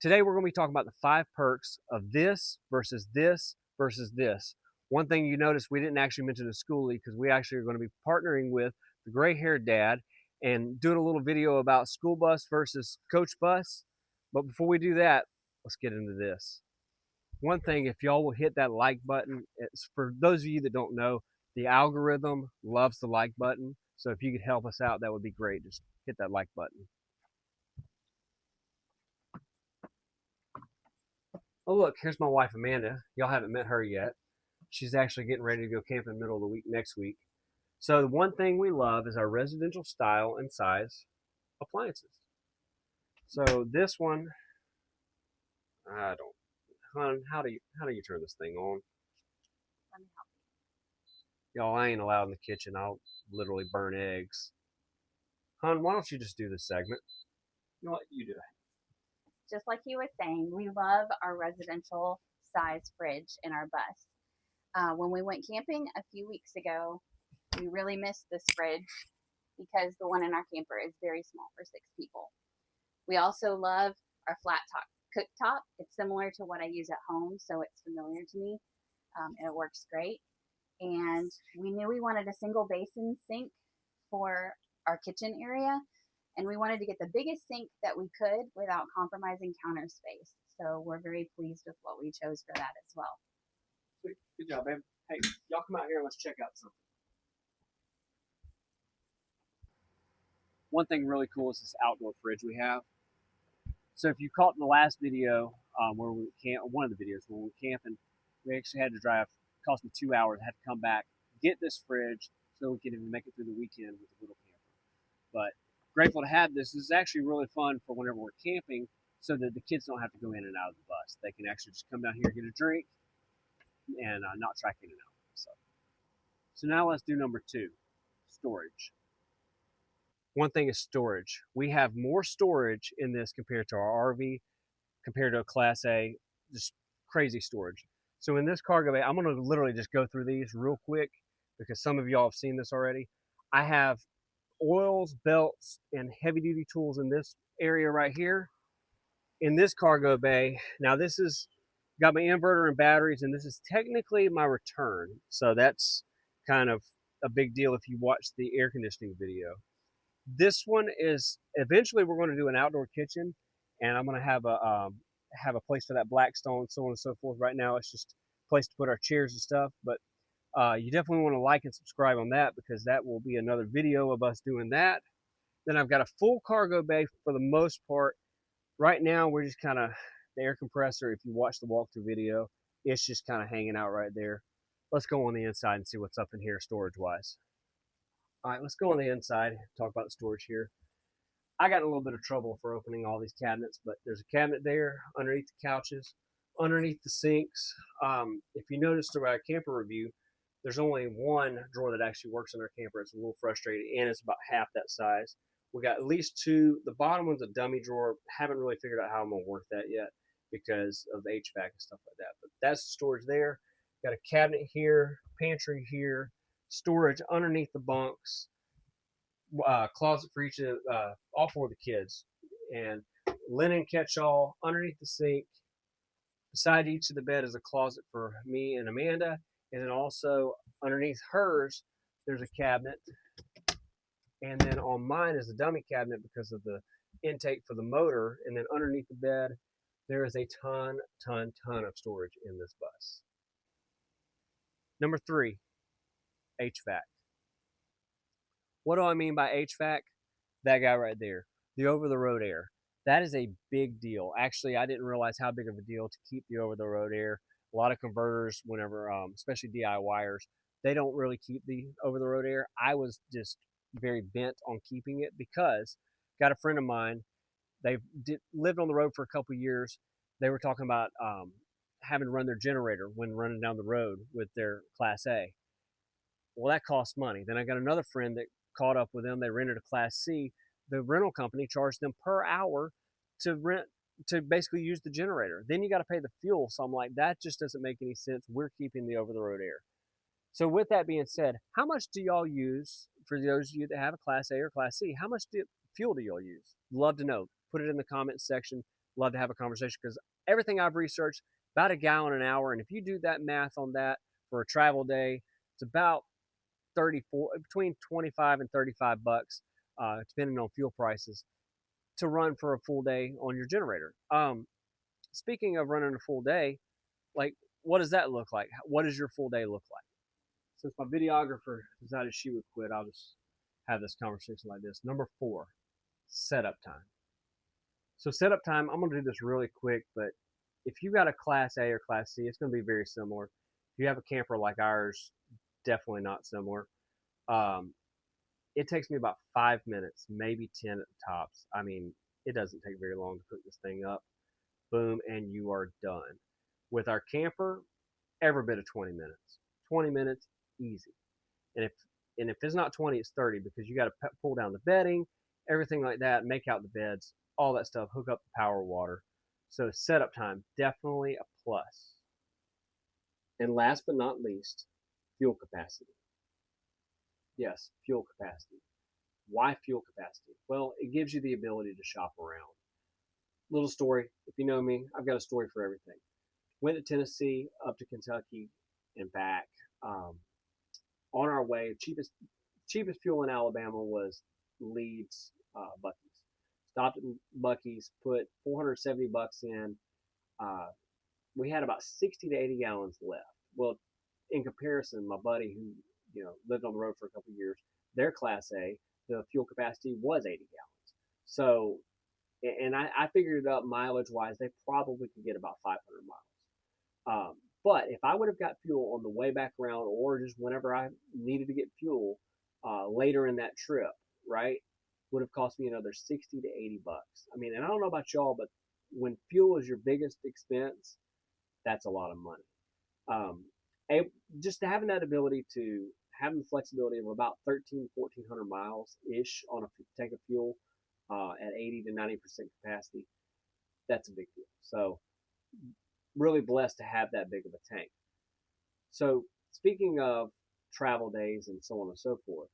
Today we're going to be talking about the 5 perks of this versus this versus this. One thing you notice, we didn't actually mention the skoolie because we actually are going to be partnering with the gray-haired dad and doing a little video about school bus versus coach bus. But before we do that, let's get into this. One thing, if y'all will hit that like button, it's for those of you that don't know, the algorithm loves the like button. So if you could help us out, that would be great. Just hit that like button. Oh, look, here's my wife, Amanda. Y'all haven't met her yet. She's actually getting ready to go camping in the middle of the week next week. So the one thing we love is our residential style and size appliances. So this one, I don't, hon, how do you turn this thing on? Y'all, I ain't allowed in the kitchen. I'll literally burn eggs. Hon, why don't you just do this segment? You know what? You do it. Just like you were saying, we love our residential size fridge in our bus. When we went camping a few weeks ago, we really missed this fridge because the one in our camper is very small for 6 people. We also love our flat top cooktop. It's similar to what I use at home, so it's familiar to me. It works great. And we knew we wanted a single basin sink for our kitchen area, and we wanted to get the biggest sink that we could without compromising counter space. So we're very pleased with what we chose for that as well. Good job, babe. Hey, y'all come out here and let's check out something. One thing really cool is this outdoor fridge we have. So if you caught in the last video where we one of the videos when we were camping, we actually had to drive. It cost me 2 hours. I had to come back, get this fridge, so we could even make it through the weekend with the little camper. But grateful to have this. This is actually really fun for whenever we're camping, so that the kids don't have to go in and out of the bus. They can actually just come down here, get a drink, and not track in and out. So now let's do number 2, storage. One thing is storage. We have more storage in this compared to our RV, compared to a Class A, just crazy storage. So in this cargo bay, I'm going to literally just go through these real quick because some of y'all have seen this already. I have oils, belts, and heavy duty tools in this area right here. In this cargo bay, now this is got my inverter and batteries, and this is technically my return. So that's kind of a big deal if you watch the air conditioning video. This one is eventually we're going to do an outdoor kitchen, and I'm going to have a place for that Blackstone, so on and so forth. Right now, it's just a place to put our chairs and stuff. But you definitely want to like and subscribe on that because that will be another video of us doing that. Then I've got a full cargo bay for the most part. Right now, we're just kind of the air compressor. If you watch the walkthrough video, it's just kind of hanging out right there. Let's go on the inside and see what's up in here storage-wise. All right, let's go on the inside and talk about the storage here. I got in a little bit of trouble for opening all these cabinets, but there's a cabinet there underneath the couches, underneath the sinks. If you notice through our camper review, there's only one drawer that actually works in our camper. It's a little frustrating, and it's about half that size. We got at least 2. The bottom one's a dummy drawer. Haven't really figured out how I'm going to work that yet because of the HVAC and stuff like that. But that's the storage there. Got a cabinet here, pantry here, storage underneath the bunks, closet for each of all 4 of the kids, and linen catch-all underneath the sink. Beside each of the bed is a closet for me and Amanda, and then also underneath hers there's a cabinet, and then on mine is a dummy cabinet because of the intake for the motor, and then underneath the bed there is a ton of storage in this bus. Number 3, HVAC. What do I mean by HVAC? That guy right there, the over-the-road air. That is a big deal. Actually, I didn't realize how big of a deal to keep the over-the-road air. A lot of converters, whenever, especially DIYers, they don't really keep the over-the-road air. I was just very bent on keeping it because got a friend of mine, lived on the road for a couple of years. They were talking about having to run their generator when running down the road with their Class A. Well, that costs money. Then I got another friend that caught up with them. They rented a Class C. The rental company charged them per hour to basically use the generator. Then you got to pay the fuel. So I'm like, that just doesn't make any sense. We're keeping the over-the-road air. So with that being said, how much do y'all use, for those of you that have a Class A or Class C, how much fuel do y'all use? Love to know. Put it in the comments section. love to have a conversation because everything I've researched, about a gallon an hour. And if you do that math on that for a travel day, it's about 34, between 25 and 35 bucks, depending on fuel prices, to run for a full day on your generator. Speaking of running a full day, like, what does that look like? What does your full day look like? Since my videographer decided she would quit, I'll just have this conversation like this. Number 4, setup time. So setup time, I'm going to do this really quick, but if you got a Class A or Class C, it's going to be very similar. If you have a camper like ours, definitely not similar. Um, it takes me about 5 minutes, maybe 10 at the tops. I mean, it doesn't take very long to cook this thing up. Boom, and you are done. With our camper, every bit of 20 minutes. 20 minutes, easy. And if it's not 20, it's 30 because you got to pull down the bedding, everything like that, make out the beds, all that stuff, hook up the power water. So setup time, definitely a plus. And last but not least, fuel capacity. Yes, fuel capacity. Why fuel capacity? Well, it gives you the ability to shop around. Little story, if you know me, I've got a story for everything. Went to Tennessee, up to Kentucky, and back. On our way, cheapest fuel in Alabama was Leeds Buc-ee's. Stopped at Buc-ee's, put 470 bucks in. We had about 60 to 80 gallons left. Well, in comparison, my buddy who lived on the road for a couple of years, their Class A, the fuel capacity was 80 gallons. So, and I figured it up mileage wise, they probably could get about 500 miles. But if I would have got fuel on the way back around, or just whenever I needed to get fuel later in that trip, right, would have cost me another 60 to 80 bucks. I mean, and I don't know about y'all, but when fuel is your biggest expense, that's a lot of money. Just having that ability to having the flexibility of about 1,400 miles ish on a tank of fuel at 80 to 90% capacity, that's a big deal. So really blessed to have that big of a tank. So speaking of travel days and so on and so forth,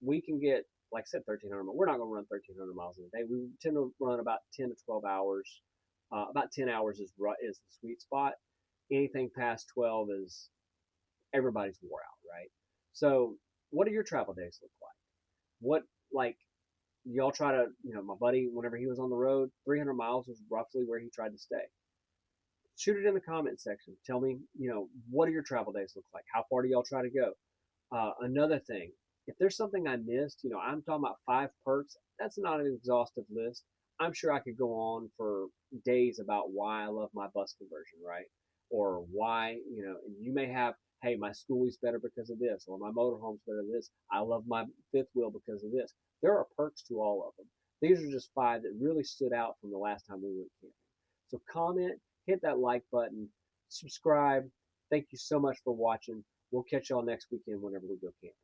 we can get, like I said, 1,300 miles. We're not going to run 1,300 miles in a day. We tend to run about 10 to 12 hours. About 10 hours is the sweet spot. Anything past 12 is everybody's wore out, right? So what do your travel days look like? What, like, y'all try to, my buddy, whenever he was on the road, 300 miles was roughly where he tried to stay. Shoot it in the comment section. Tell me, what do your travel days look like? How far do y'all try to go? Another thing, if there's something I missed, I'm talking about 5 perks. That's not an exhaustive list. I'm sure I could go on for days about why I love my bus conversion, right? Or why, and you may have, hey, my skoolie's better because of this, or my motorhome's better than this. I love my fifth wheel because of this. There are perks to all of them. These are just 5 that really stood out from the last time we went camping. So comment, hit that like button, subscribe. Thank you so much for watching. We'll catch y'all next weekend whenever we go camping.